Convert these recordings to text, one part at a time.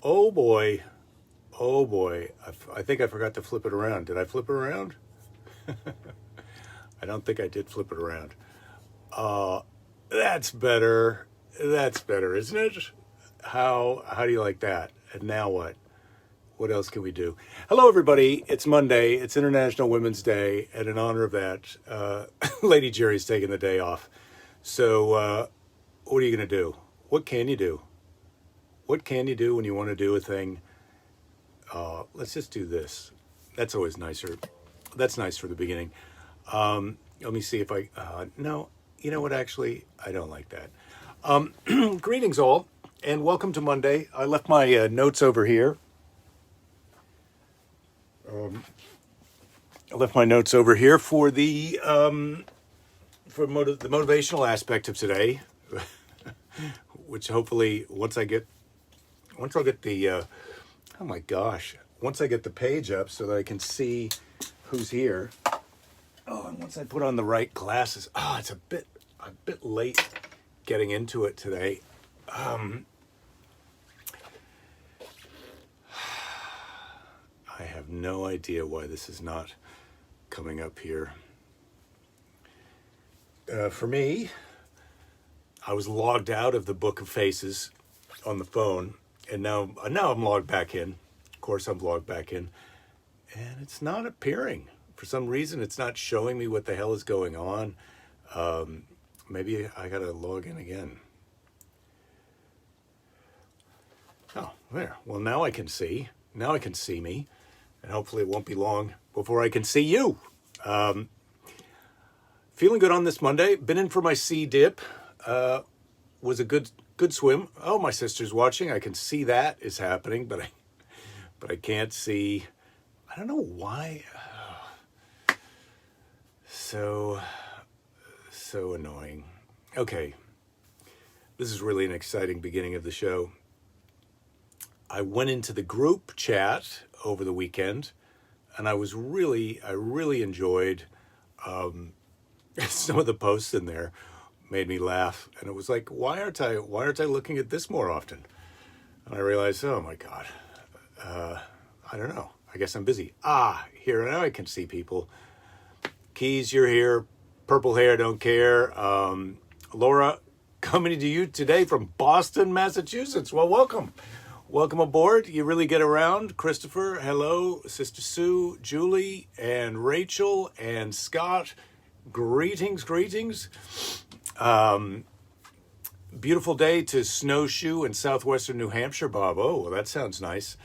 Oh boy. Oh boy. I think I forgot to flip it around. Did I flip it around? I don't think I did flip it around. That's better. That's better, isn't it? How do you like that? And now what? What else can we do? Hello, everybody. It's Monday. It's International Women's Day. And in honor of that, Lady Jerry's taking the day off. So what are you going to do? What can you do? What can you do when you want to do a thing? Let's just do this. That's always nicer. That's nice for the beginning. Let me see if no, you know what? Actually, I don't like that. Greetings all, and welcome to Monday. I left my notes over here. I left my notes over here for the the motivational aspect of today, which hopefully once I get the oh my gosh, once I get the page up so that I can see who's here. Oh, and once I put on the right glasses. Oh, it's a bit late getting into it today. I have no idea why this is not coming up here. For me, I was logged out of the Book of Faces on the phone, and now I'm logged back in. Of course, I'm logged back in, and it's not appearing. For some reason, it's not showing me what the hell is going on. Maybe I gotta log in again. Oh, there. Well, now I can see. Now I can see me. And hopefully it won't be long before I can see you. Feeling good on this Monday. Been in for my sea dip. Was a good swim. Oh, my sister's watching. I can see that is happening, but I can't see. I don't know why. So annoying. Okay. This is really an exciting beginning of the show. I went into the group chat over the weekend, and I really enjoyed some of the posts in there. Made me laugh, and it was like, why aren't I looking at this more often? And I realized, oh my God, I don't know. I guess I'm busy. Here now I can see people. Keys, you're here. Purple hair, don't care. Laura, coming to you today from Boston, Massachusetts. Well, welcome. Welcome aboard. You really get around. Christopher, hello. Sister Sue, Julie, and Rachel, and Scott. Greetings. Beautiful day to snowshoe in southwestern New Hampshire, Bob. Oh, well, that sounds nice.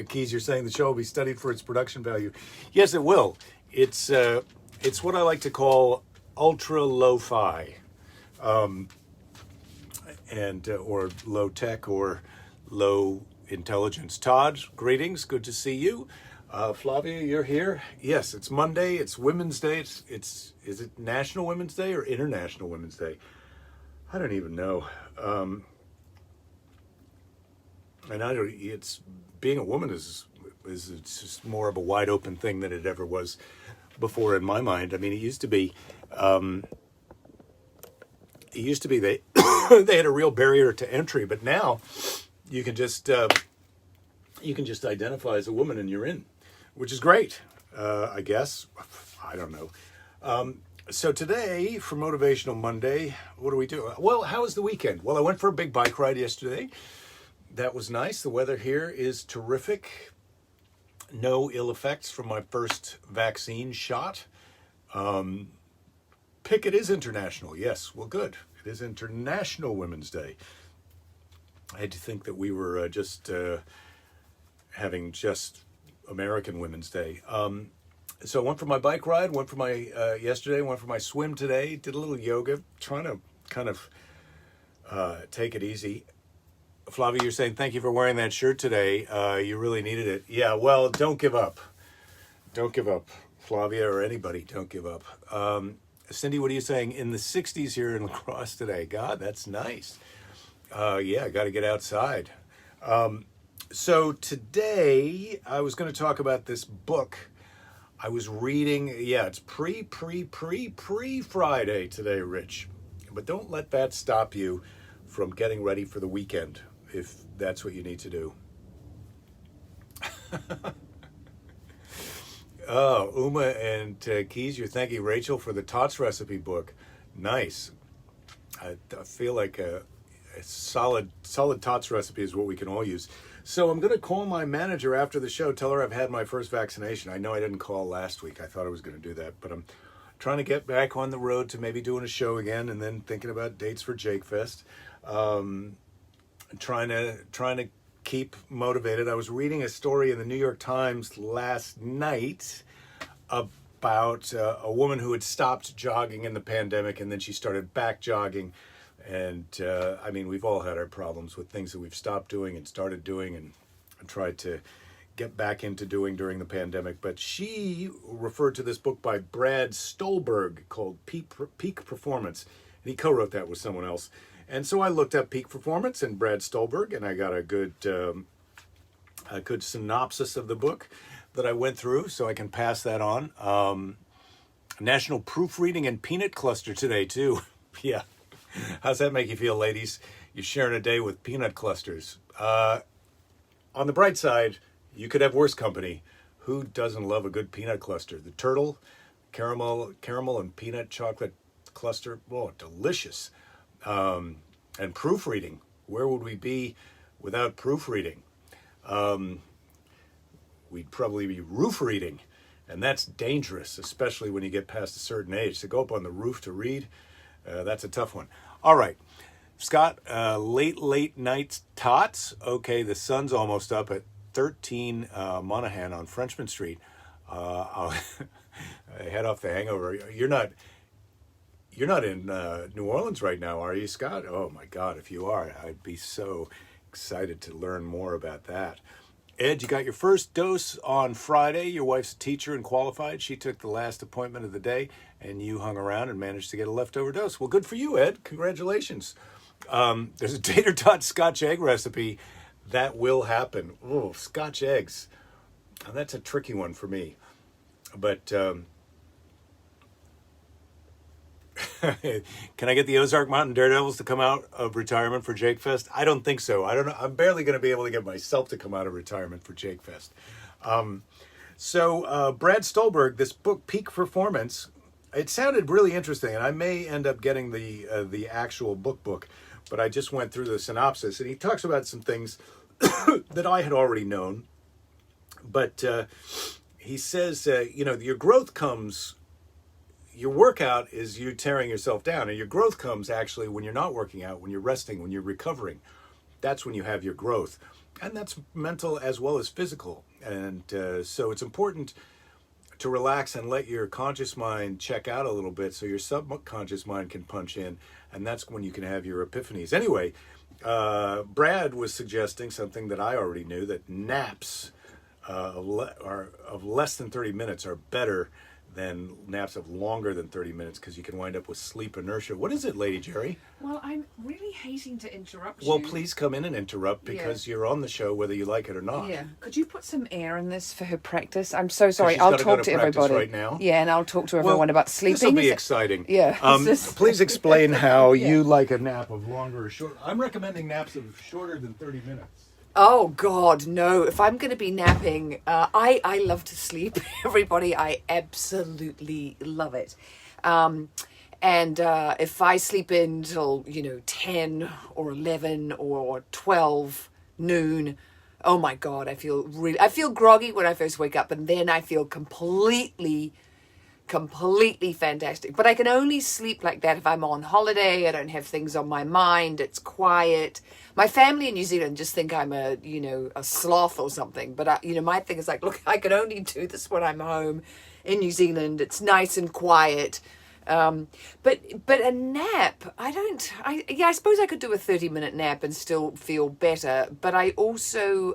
Keys, you're saying the show will be studied for its production value. Yes, it will. It's what I like to call ultra lo-fi, and or low tech or low intelligence. Todd, greetings. Good to see you. Flavia, you're here. Yes, it's Monday. It's Women's Day. Is it National Women's Day or International Women's Day? I don't even know. And it's being a woman is it's just more of a wide open thing than it ever was before in my mind. I mean, it used to be they they had a real barrier to entry, but now you can just identify as a woman and you're in, which is great. I guess. I don't know. So today, for Motivational Monday, what do we do? Well, how was the weekend? Well, I went for a big bike ride yesterday. That was nice. The weather here is terrific. No ill effects from my first vaccine shot. It is international. Yes, well, good. It is International Women's Day. I had to think that we were just having just American Women's Day. So I went for my bike ride, went for my yesterday, went for my swim today, did a little yoga, trying to kind of take it easy. Flavia, you're saying thank you for wearing that shirt today. You really needed it. Yeah, well, don't give up. Don't give up, Flavia, or anybody. Don't give up. Cindy, what are you saying? In the 60s here in La Crosse today. God, that's nice. Yeah, I got to get outside. So today I was going to talk about this book I was reading. Yeah, it's pre-Friday today, Rich. But don't let that stop you from getting ready for the weekend. if that's what you need to do. Oh, Uma and Keys, you're thanking Rachel for the Tots recipe book. Nice. I feel like a solid Tots recipe is what we can all use. So I'm going to call my manager after the show, tell her I've had my first vaccination. I know I didn't call last week. I thought I was going to do that, but I'm trying to get back on the road to maybe doing a show again, and then thinking about dates for Jake Fest. Trying to keep motivated. I was reading a story in the New York Times last night about a woman who had stopped jogging in the pandemic, and then she started back jogging. And I mean, we've all had our problems with things that we've stopped doing and started doing and tried to get back into doing during the pandemic. But she referred to this book by Brad Stolberg called Peak Performance. And he co-wrote that with someone else. And so I looked up Peak Performance and Brad Stolberg, and I got a good synopsis of the book that I went through, so I can pass that on. National Proofreading and Peanut Cluster today, too. Yeah. How's that make you feel, ladies? You're sharing a day with peanut clusters. On the bright side, you could have worse company. Who doesn't love a good peanut cluster? The turtle, caramel and peanut chocolate cluster. Oh, delicious. And proofreading. Where would we be without proofreading? We'd probably be roof reading. And that's dangerous, especially when you get past a certain age. To go up on the roof to read, that's a tough one. All right, Scott, late night tots. Okay, the sun's almost up at 13 Monaghan on Frenchman Street. I'll head off the hangover. You're not in New Orleans right now, are you, Scott? Oh my God, if you are, I'd be so excited to learn more about that. Ed, you got your first dose on Friday. Your wife's a teacher and qualified. She took the last appointment of the day, and you hung around and managed to get a leftover dose. Well, good for you, Ed. Congratulations. There's a tater tot Scotch egg recipe that will happen. Oh, Scotch eggs. Now, that's a tricky one for me. But can I get the Ozark Mountain Daredevils to come out of retirement for Jake Fest? I don't think so. I don't know. I'm barely going to be able to get myself to come out of retirement for Jake Fest. So Brad Stolberg, this book, Peak Performance, it sounded really interesting, and I may end up getting the actual book, but I just went through the synopsis, and he talks about some things that I had already known. But he says, your growth comes. Your workout is you tearing yourself down, and your growth comes actually when you're not working out, when you're resting, when you're recovering. That's when you have your growth. And that's mental as well as physical. And so it's important to relax and let your conscious mind check out a little bit so your subconscious mind can punch in. And that's when you can have your epiphanies. Anyway, Brad was suggesting something that I already knew, that naps of less than 30 minutes are better than naps of longer than 30 minutes, because you can wind up with sleep inertia. What is it, Lady Jerry? Well, I'm really hating to interrupt you. Well, please come in and interrupt, because you're on the show whether you like it or not. Yeah. Could you put some air in this for her practice? I'm so sorry. She's I'll gotta talk go to practice everybody. right now. Yeah, and I'll talk to everyone about sleeping. This will be exciting. Yeah. Please explain how you like a nap of longer or short. I'm recommending naps of shorter than 30 minutes. Oh, God, no. If I'm going to be napping, I love to sleep. Everybody, I absolutely love it. And if I sleep until, 10 or 11 or 12 noon, oh, my God, I feel groggy when I first wake up, and then I feel completely fantastic. But I can only sleep like that if I'm on holiday. I don't have things on my mind. It's quiet. My family in New Zealand just think I'm a sloth or something. But my thing is like, look, I can only do this when I'm home in New Zealand. It's nice and quiet. But a nap, I suppose I could do a 30-minute nap and still feel better. But I also,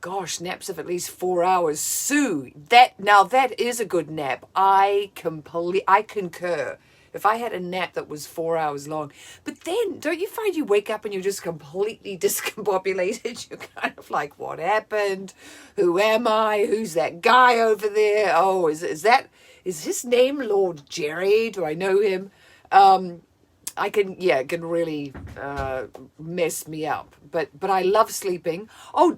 gosh, naps of at least 4 hours. Sue, that is a good nap. I concur. If I had a nap that was 4 hours long. But then, don't you find you wake up and you're just completely discombobulated? You're kind of like, what happened? Who am I? Who's that guy over there? Oh, is his name Lord Jerry? Do I know him? it can really mess me up. But I love sleeping. Oh,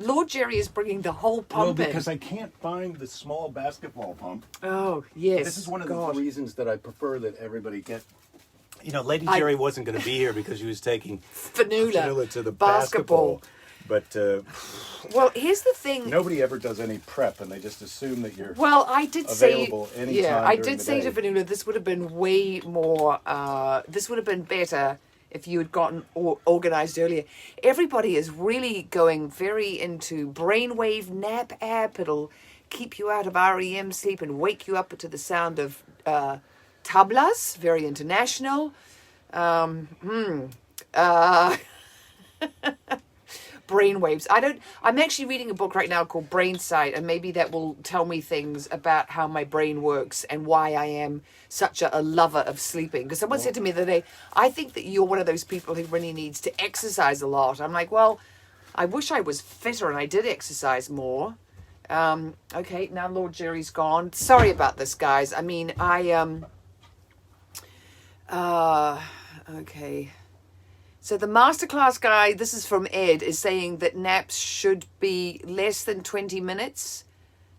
Lord Jerry is bringing the whole pump Well, in. because I can't find the small basketball pump. Oh, yes. This is one of God. the reasons that I prefer that everybody get. You know, Lady Jerry wasn't going to be here because she was taking Fanula to the basketball. But Well, here's the thing. nobody ever does any prep, and they just assume that you're Well, I did say, available anytime yeah, I during did the say day. to Vanilla, this would have been way more. This would have been better if you had gotten organized earlier. Everybody is really going very into brainwave nap app. It'll keep you out of REM sleep and wake you up to the sound of tablas. Very international. Brainwaves. I'm actually reading a book right now called Brain Sight, and maybe that will tell me things about how my brain works and why I am such a lover of sleeping. Because someone said to me the other day, I think that you're one of those people who really needs to exercise a lot. I'm like, well, I wish I was fitter and I did exercise more. Okay, now Lord Jerry's gone. Sorry about this, guys. I mean, okay. So the masterclass guy, this is from Ed, is saying that naps should be less than 20 minutes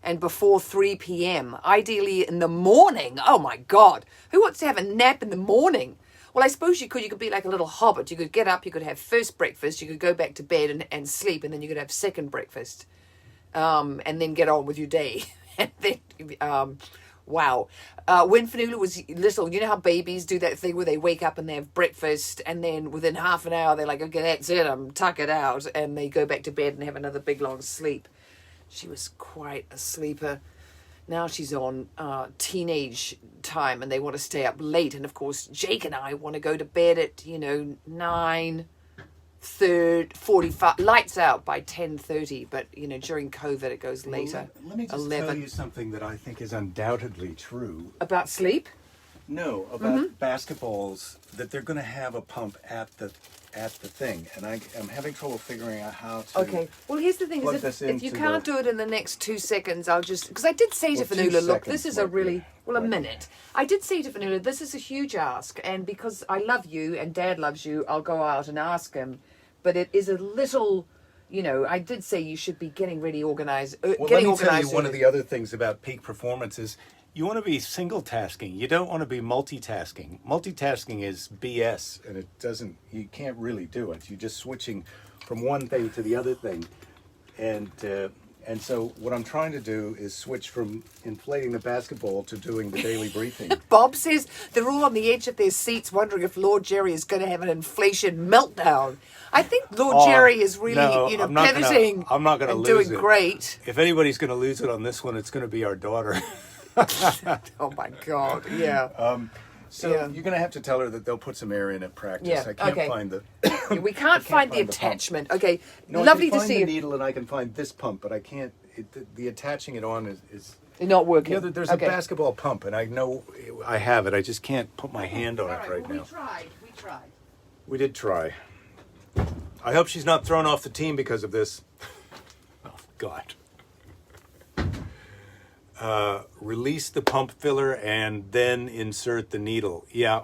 and before 3 p.m. Ideally in the morning. Oh my God. Who wants to have a nap in the morning? Well, I suppose you could. You could be like a little hobbit. You could get up, you could have first breakfast, you could go back to bed and sleep, and then you could have second breakfast. And then get on with your day. And then, wow. When Fanula was little, you know how babies do that thing where they wake up and they have breakfast, and then within half an hour they're like, okay, that's it, I'm tuck it out, and they go back to bed and have another big long sleep. She was quite a sleeper. Now she's on teenage time and they want to stay up late, and of course Jake and I want to go to bed at 9:45, lights out by 10:30, but during COVID it goes later. Let me just tell you something that I think is undoubtedly true. About sleep? No, about basketballs, that they're going to have a pump at the thing, and I'm having trouble figuring out how to. Okay. Well, here's the thing: plug is this if you into can't do it in the next 2 seconds, I'll just, because I did say to Well, 2 Fanula, look, this seconds is a might be- really a might be- minute. I did say to Fanula, this is a huge ask, and because I love you and Dad loves you, I'll go out and ask him. But it is a little, I did say you should be getting really organized. Well, getting let me tell you organized one of early. the other things about peak performance is you want to be single tasking. You don't want to be multitasking. Multitasking is BS, and you can't really do it. You're just switching from one thing to the other thing. And so what I'm trying to do is switch from inflating the basketball to doing the daily briefing. Bob says they're all on the edge of their seats wondering if Lord Jerry is going to have an inflation meltdown. I think Lord Jerry is really, I'm not pivoting I'm not gonna and lose doing it. great. If anybody's going to lose it on this one, it's going to be our daughter. Oh my God, yeah. So Yeah. you're going to have to tell her that they'll put some air in at practice. Yeah, I can't okay. find the... We can't find the find the pump. attachment. Okay, No, lovely I can to find see the you. needle and I can find this pump, but I can't... the attaching it on is They're not working. there's Okay. a basketball pump, and I know I have it. I just can't put my hand on All it right, right well, now. We tried. We did try. I hope she's not thrown off the team because of this. Oh, God. Release the pump filler and then insert the needle. Yeah.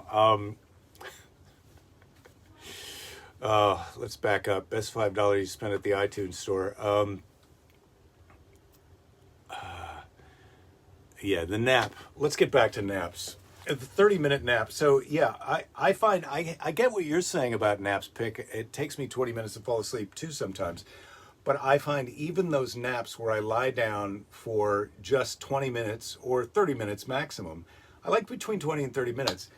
Let's back up. Best $5 you spent at the iTunes store. Yeah, the nap. Let's get back to naps. The 30-minute nap. So, yeah, I find, I get what you're saying about naps, Pick. It takes me 20 minutes to fall asleep, too, sometimes. But I find even those naps where I lie down for just 20 minutes or 30 minutes maximum, I like between 20 and 30 minutes.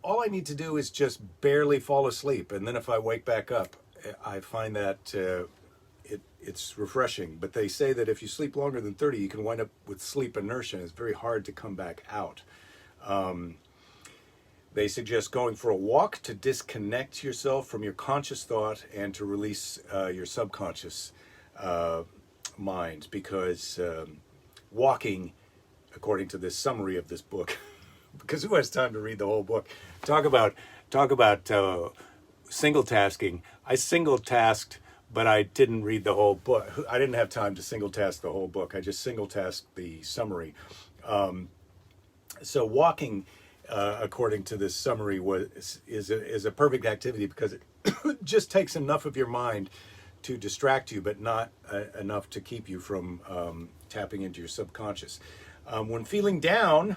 All I need to do is just barely fall asleep. And then if I wake back up, I find that it's refreshing. But they say that if you sleep longer than 30, you can wind up with sleep inertia. And it's very hard to come back out. They suggest going for a walk to disconnect yourself from your conscious thought and to release your subconscious mind, because walking, according to this summary of this book, because who has time to read the whole book? Talk about single tasking. I single tasked, but I didn't read the whole book. I didn't have time to single task the whole book. I just single tasked the summary. So walking according to this summary, is a perfect activity because it just takes enough of your mind to distract you, but not enough to keep you from tapping into your subconscious. When feeling down,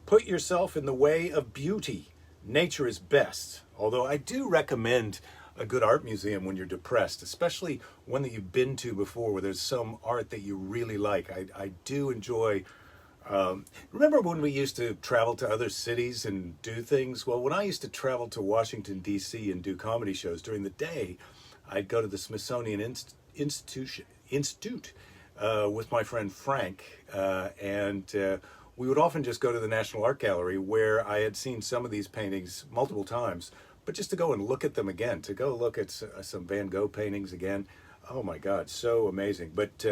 put yourself in the way of beauty. Nature is best. Although I do recommend a good art museum when you're depressed, especially one that you've been to before where there's some art that you really like. I do enjoy. Remember when we used to travel to other cities and do things? Well, when I used to travel to Washington, D.C. and do comedy shows during the day, I'd go to the Smithsonian Institute with my friend Frank, and we would often just go to the National Art Gallery where I had seen some of these paintings multiple times, but just to go and look at them again, to go look at some Van Gogh paintings again. Oh my God, so amazing. But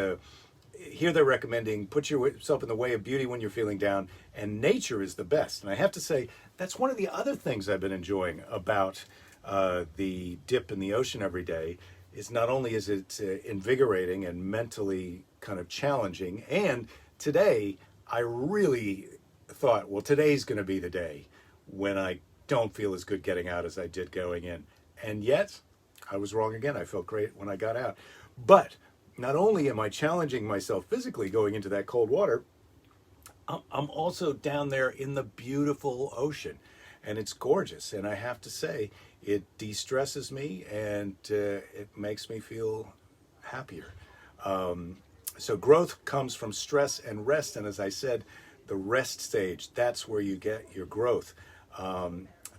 here they're recommending put yourself in the way of beauty when you're feeling down, and nature is the best. And I have to say, that's one of the other things I've been enjoying about the dip in the ocean every day, is not only is it invigorating and mentally kind of challenging, and today I really thought, well, today's going to be the day when I don't feel as good getting out as I did going in. And yet, I was wrong again. I felt great when I got out. But not only am I challenging myself physically going into that cold water, I'm also down there in the beautiful ocean. And it's gorgeous. And I have to say, it de-stresses me and it makes me feel happier. So growth comes from stress and rest. And as I said, the rest stage, that's where you get your growth.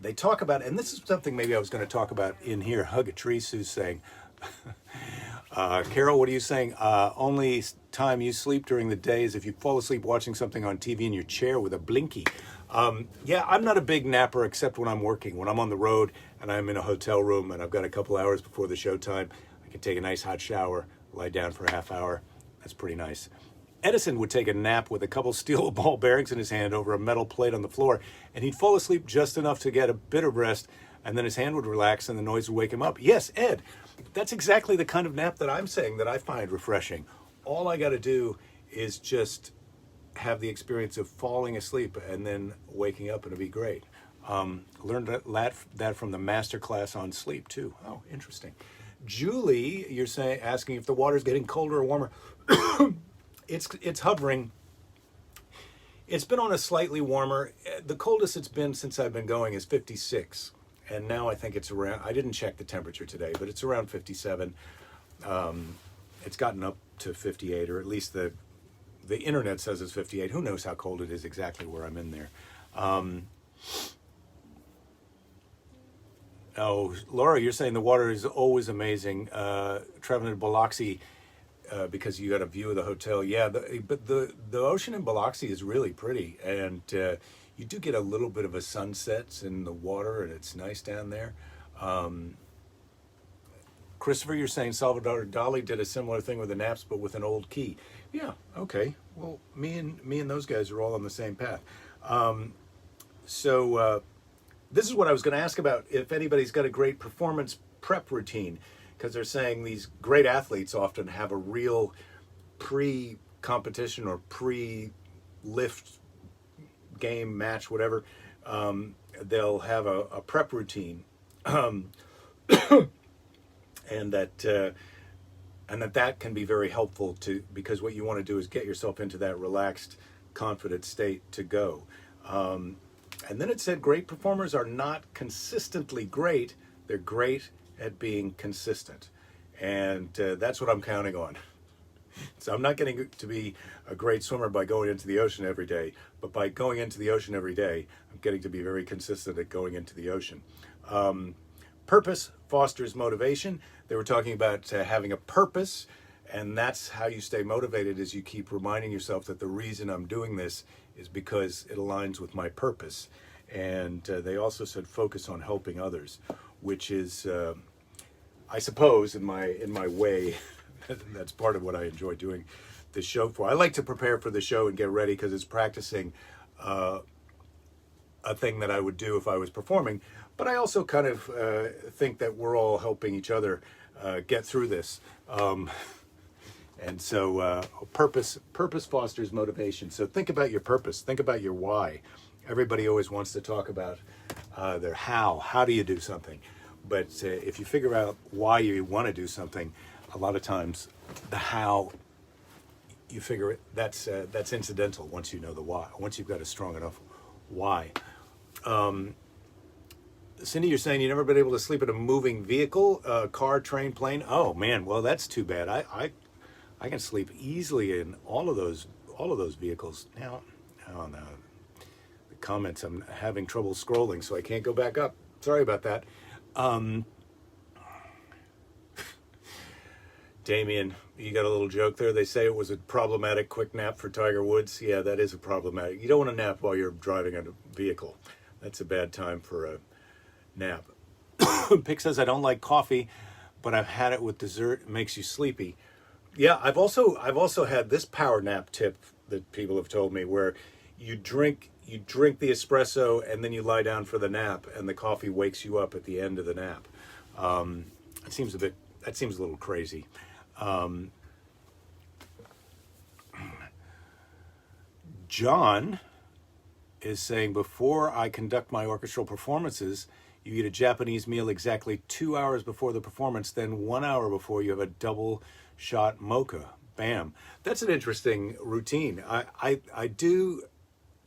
They talk about, and this is something maybe I was going to talk about in here. Hug a tree, Sue's saying. Carol, what are you saying? Only time you sleep during the day is if you fall asleep watching something on TV in your chair with a blinky. Yeah, I'm not a big napper except when I'm working. When I'm on the road and I'm in a hotel room and I've got a couple hours before the show time, I can take a nice hot shower, lie down for a half hour. That's pretty nice. Edison would take a nap with a couple steel ball bearings in his hand over a metal plate on the floor, and he'd fall asleep just enough to get a bit of rest, and then his hand would relax and the noise would wake him up. Yes, Ed, that's exactly the kind of nap that I'm saying that I find refreshing. All I got to do is just have the experience of falling asleep and then waking up, and it'll be great. Learned that from the master class on sleep too. Oh, interesting. Julie, you're saying, asking if the water's getting colder or warmer. It's hovering. It's been on a slightly warmer. The coldest it's been since I've been going is 56. And now I think it's around, I didn't check the temperature today, but it's around 57. It's gotten up to 58, or at least the internet says it's 58. Who knows how cold it is exactly where I'm in there. Oh, Laura, you're saying the water is always amazing. Traveling to Biloxi, because you got a view of the hotel. Yeah, but the ocean in Biloxi is really pretty, and you do get a little bit of a sunset in the water, and it's nice down there. Christopher, you're saying Salvador Dali did a similar thing with the naps, but with an old key. Yeah, okay. Well, me and those guys are all on the same path. This is what I was going to ask about, if anybody's got a great performance prep routine, because they're saying these great athletes often have a real pre-competition or pre-lift game, match, whatever. They'll have a prep routine, and that can be very helpful because what you want to do is get yourself into that relaxed, confident state to go. And then it said great performers are not consistently great. They're great at being consistent. And that's what I'm counting on. So I'm not getting to be a great swimmer by going into the ocean every day, but by going into the ocean every day, I'm getting to be very consistent at going into the ocean. Purpose fosters motivation. They were talking about having a purpose, and that's how you stay motivated, is you keep reminding yourself that the reason I'm doing this is because it aligns with my purpose. And they also said focus on helping others, which is, I suppose, in my way, that's part of what I enjoy doing this show for. I like to prepare for the show and get ready because it's practicing a thing that I would do if I was performing. But I also kind of think that we're all helping each other get through this. And so purpose fosters motivation. So think about your purpose. Think about your why. Everybody always wants to talk about their how. How do you do something? But if you figure out why you want to do something, a lot of times the how, you figure it, that's incidental once you know the why. Once you've got a strong enough why. Cindy, you're saying you've never been able to sleep in a moving vehicle, car, train, plane. Oh man, well that's too bad. I can sleep easily in all of those vehicles. Now, oh no, the comments, I'm having trouble scrolling, so I can't go back up. Sorry about that. Damien, you got a little joke there. They say it was a problematic quick nap for Tiger Woods. Yeah, that is a problematic. You don't want to nap while you're driving a vehicle. That's a bad time for a nap. Pick says, I don't like coffee, but I've had it with dessert. It makes you sleepy. Yeah, I've also had this power nap tip that people have told me, where you drink the espresso and then you lie down for the nap, and the coffee wakes you up at the end of the nap. That seems a little crazy. John is saying, before I conduct my orchestral performances, you eat a Japanese meal exactly 2 hours before the performance, then 1 hour before you have a double shot mocha. Bam. That's an interesting routine. I do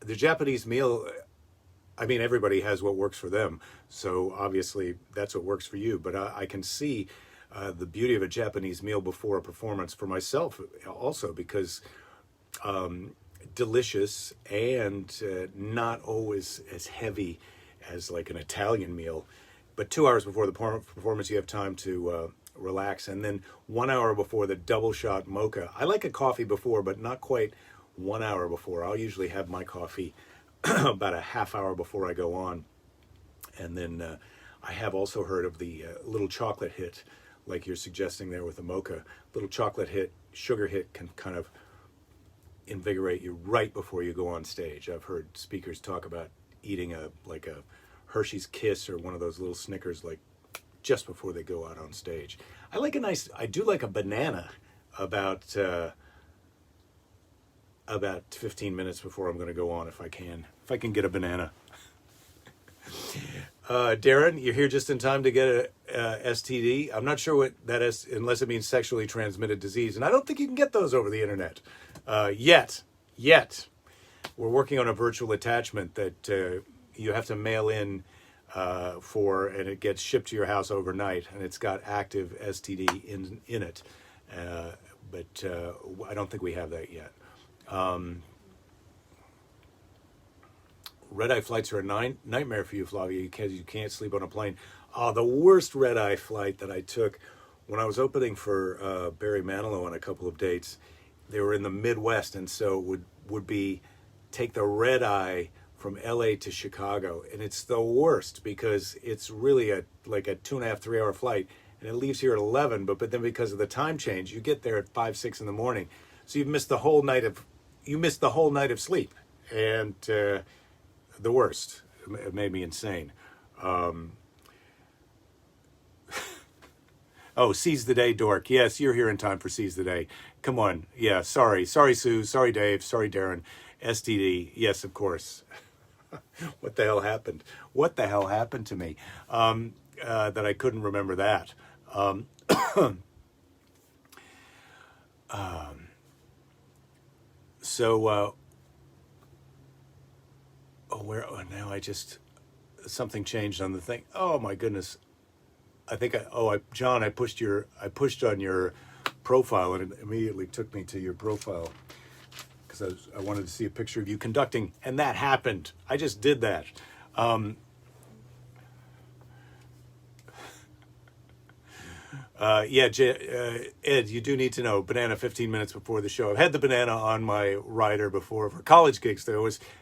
the Japanese meal. I mean, everybody has what works for them. So obviously that's what works for you. But I can see the beauty of a Japanese meal before a performance for myself also, because delicious and not always as heavy as like an Italian meal. But 2 hours before the performance, you have time to relax. And then 1 hour before the double shot mocha. I like a coffee before, but not quite 1 hour before. I'll usually have my coffee about a half hour before I go on. And then I have also heard of the little chocolate hit, like you're suggesting there with the mocha. Little chocolate hit, sugar hit can kind of invigorate you right before you go on stage. I've heard speakers talk about eating a Hershey's Kiss or one of those little Snickers like just before they go out on stage. I do like a banana about 15 minutes before I'm going to go on, if I can get a banana. Darren, you're here just in time to get a STD. I'm not sure what that is, unless it means sexually transmitted disease. And I don't think you can get those over the internet yet. We're working on a virtual attachment that you have to mail in for, and it gets shipped to your house overnight, and it's got active STD in it. But I don't think we have that yet. Red-eye flights are a nightmare for you, Flavia, because you can't sleep on a plane. The worst red-eye flight that I took when I was opening for Barry Manilow on a couple of dates, they were in the Midwest, and so would be take the red-eye from LA to Chicago. And it's the worst because it's really like a 2.5, 3 hour flight, and it leaves here at 11, but then because of the time change, you get there at 5, 6 in the morning. So you've missed the whole night of sleep. And the worst. It made me insane. Oh, Seize the Day, Dork. Yes, you're here in time for Seize the Day. Come on. Yeah, sorry. Sorry, Sue. Sorry, Dave. Sorry, Darren. STD. Yes, of course. What the hell happened? What the hell happened to me? That I couldn't remember that. Now something changed on the thing. Oh my goodness. John, I pushed on your profile, and it immediately took me to your profile because I wanted to see a picture of you conducting, and that happened. I just did that. Ed, you do need to know, banana 15 minutes before the show. I've had the banana on my rider before for college gigs,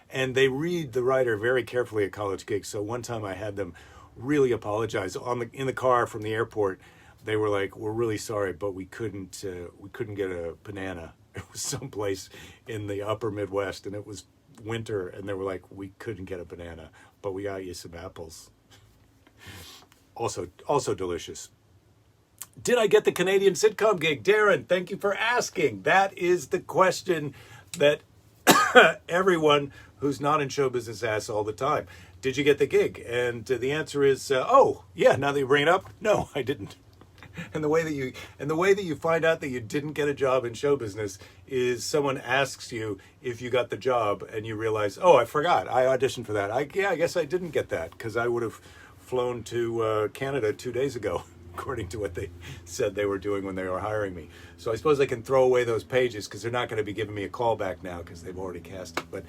and they read the rider very carefully at college gigs. So one time I had them really apologize in the car from the airport. They were like, "We're really sorry, but we couldn't get a banana." It was someplace in the upper Midwest, and it was winter, and they were like, "We couldn't get a banana, but we got you some apples." Also delicious. Did I get the Canadian sitcom gig? Darren, thank you for asking. That is the question that everyone who's not in show business asks all the time, did you get the gig? And the answer is, oh, yeah, now that you bring it up, no, I didn't. And the way that you find out that you didn't get a job in show business is someone asks you if you got the job, and you realize, oh, I forgot, I auditioned for that. I guess I didn't get that, because I would have flown to Canada 2 days ago, according to what they said they were doing when they were hiring me. So I suppose I can throw away those pages, because they're not going to be giving me a call back now, because they've already cast it. But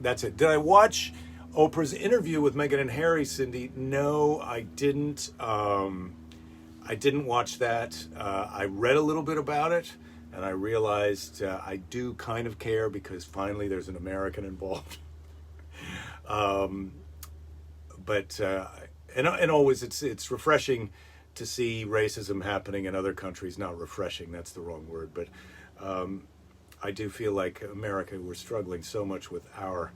that's it. Did I watch Oprah's interview with Meghan and Harry, Cindy? No, I didn't. I didn't watch that. I read a little bit about it, and I realized I do kind of care, because finally there's an American involved. But always it's refreshing to see racism happening in other countries. Not refreshing, that's the wrong word, but I do feel like America, we're struggling so much with our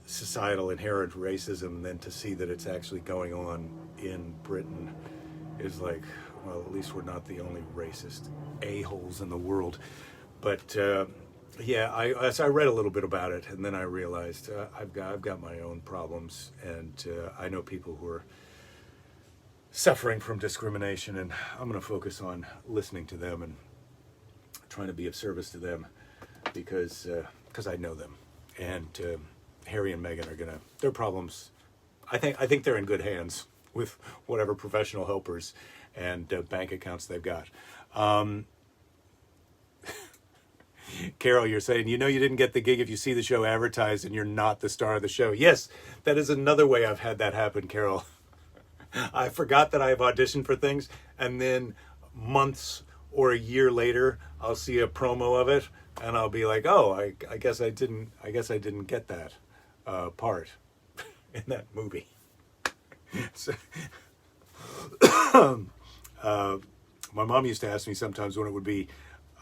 societal inherent racism, then to see that it's actually going on in Britain is like, well, at least we're not the only racist a-holes in the world. But yeah, I read a little bit about it, and then I realized I've got my own problems, and I know people who are suffering from discrimination, and I'm going to focus on listening to them and trying to be of service to them, because I know them, and Harry and Meghan are gonna, their problems, I think they're in good hands with whatever professional helpers and bank accounts they've got. Carol, you're saying, you didn't get the gig if you see the show advertised and you're not the star of the show. Yes, that is another way I've had that happen, Carol. I forgot that I've auditioned for things, and then months or a year later, I'll see a promo of it, and I'll be like, oh, I guess I didn't get that part in that movie. So, my mom used to ask me sometimes when it would be,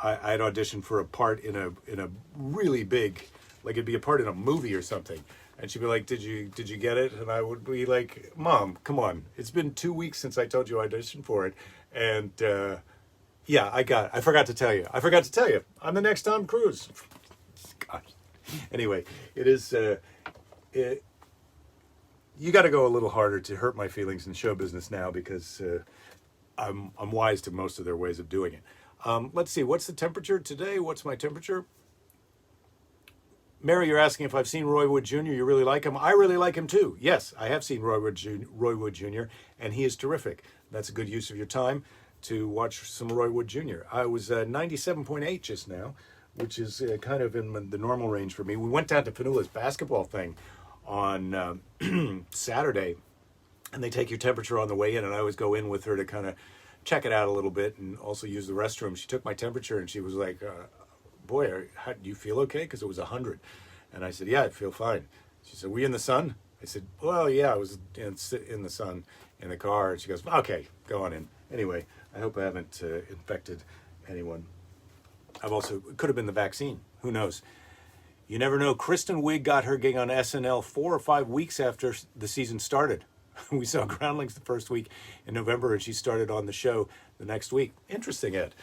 I'd audition for a part in a really big, like it'd be a part in a movie or something, and she'd be like, did you get it? And I would be like, Mom, come on, it's been 2 weeks since I told you I auditioned for it, and yeah, I forgot to tell you. I'm the next Tom Cruise. God. Anyway, it is you got to go a little harder to hurt my feelings in show business now, because I'm wise to most of their ways of doing it. Let's see, what's the temperature today? What's my temperature? Mary, you're asking if I've seen Roy Wood Jr. You really like him? I really like him too. Yes, I have seen Roy Wood Jr., and he is terrific. That's a good use of your time to watch some Roy Wood Jr. I was 97.8 just now, which is kind of in the normal range for me. We went down to Fanula's basketball thing on Saturday, and they take your temperature on the way in, and I always go in with her to kind of check it out a little bit and also use the restroom. She took my temperature, and she was like, boy, how, do you feel okay? Because it was 100. And I said, yeah, I feel fine. She said, were you in the sun? I said, well, yeah, I was in the sun in the car. And she goes, okay, go on in. Anyway, I hope I haven't infected anyone. It could have been the vaccine. Who knows? You never know. Kristen Wiig got her gig on SNL 4 or 5 weeks after the season started. We saw Groundlings the first week in November, and she started on the show the next week. Interesting, Ed.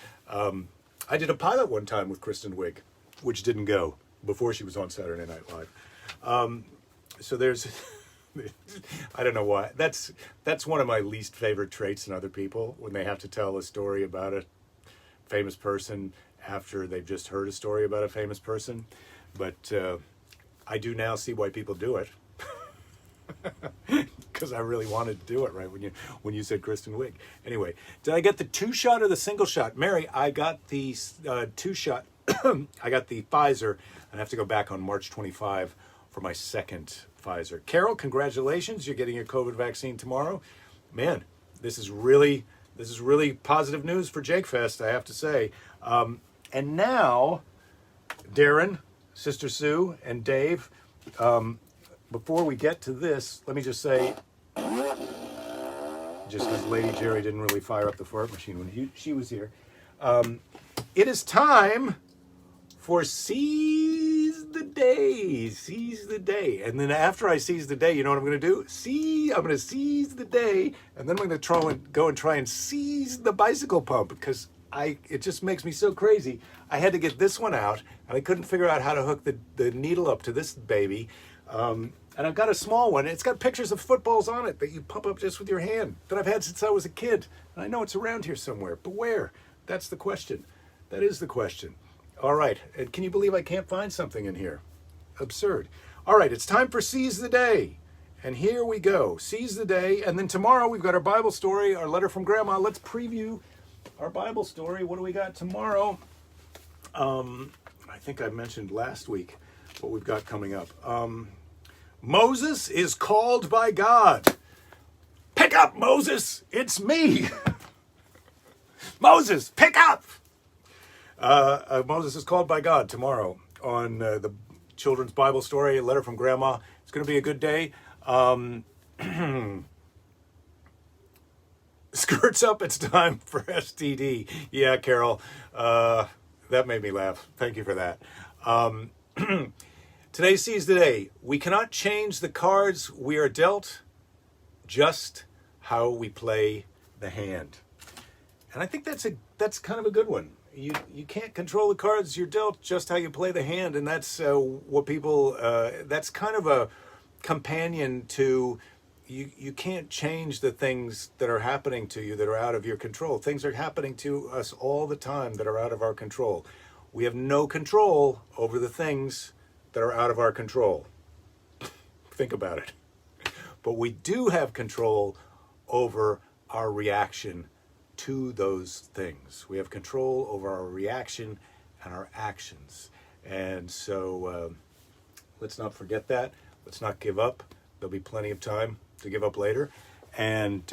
I did a pilot one time with Kristen Wiig, which didn't go before she was on Saturday Night Live. So there's, I don't know why. That's one of my least favorite traits in other people, when they have to tell a story about a famous person after they've just heard a story about a famous person. But I do now see why people do it. Because I really wanted to do it right when you said Kristen Wiig. Anyway, did I get the 2-shot or the single shot? Mary, I got the 2-shot. I got the Pfizer, and I have to go back on March 25 for my second Pfizer. Carol, congratulations! You're getting your COVID vaccine tomorrow. Man, this is really positive news for Jake Fest, I have to say. And now, Darren, Sister Sue, and Dave. Before we get to this, let me just say, just because Lady Jerry didn't really fire up the fart machine when she was here, it is time for Seize the Day. Seize the Day. And then after I seize the day, you know what I'm going to do? I'm going to seize the day, and then I'm going to go and try and seize the bicycle pump, because it just makes me so crazy. I had to get this one out, and I couldn't figure out how to hook the needle up to this baby. And I've got a small one. It's got pictures of footballs on it that you pump up just with your hand that I've had since I was a kid. And I know it's around here somewhere, but where? That's the question. That is the question. All right. And can you believe I can't find something in here? Absurd. All right. It's time for Seize the Day. And here we go. Seize the Day. And then tomorrow we've got our Bible story, our letter from Grandma. Let's preview our Bible story. What do we got tomorrow? I think I mentioned last week what we've got coming up. Moses is called by God. Pick up, Moses. It's me. Moses, pick up. Moses is called by God tomorrow on the children's Bible story, a letter from Grandma. It's going to be a good day. Skirts up, it's time for STD. Yeah, Carol, that made me laugh. Thank you for that. Today Seize the Day. We cannot change the cards we are dealt, just how we play the hand. And I think that's kind of a good one. You can't control the cards you're dealt, just how you play the hand. And that's what people, that's kind of a companion to, you can't change the things that are happening to you that are out of your control. Things are happening to us all the time that are out of our control. We have no control over the things that are out of our control. Think about it. But we do have control over our reaction to those things. We have control over our reaction and our actions. And so let's not forget that. Let's not give up. There'll be plenty of time to give up later. And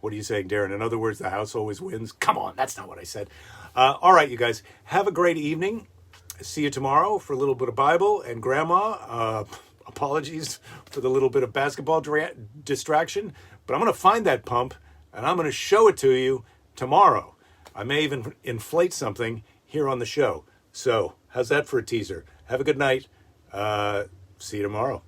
what are you saying, Darren? In other words, the house always wins? Come on, that's not what I said. All right, you guys, have a great evening. See you tomorrow for a little bit of Bible and Grandma. Apologies for the little bit of basketball distraction, but I'm going to find that pump and I'm going to show it to you tomorrow. I may even inflate something here on the show. So how's that for a teaser? Have a good night. See you tomorrow.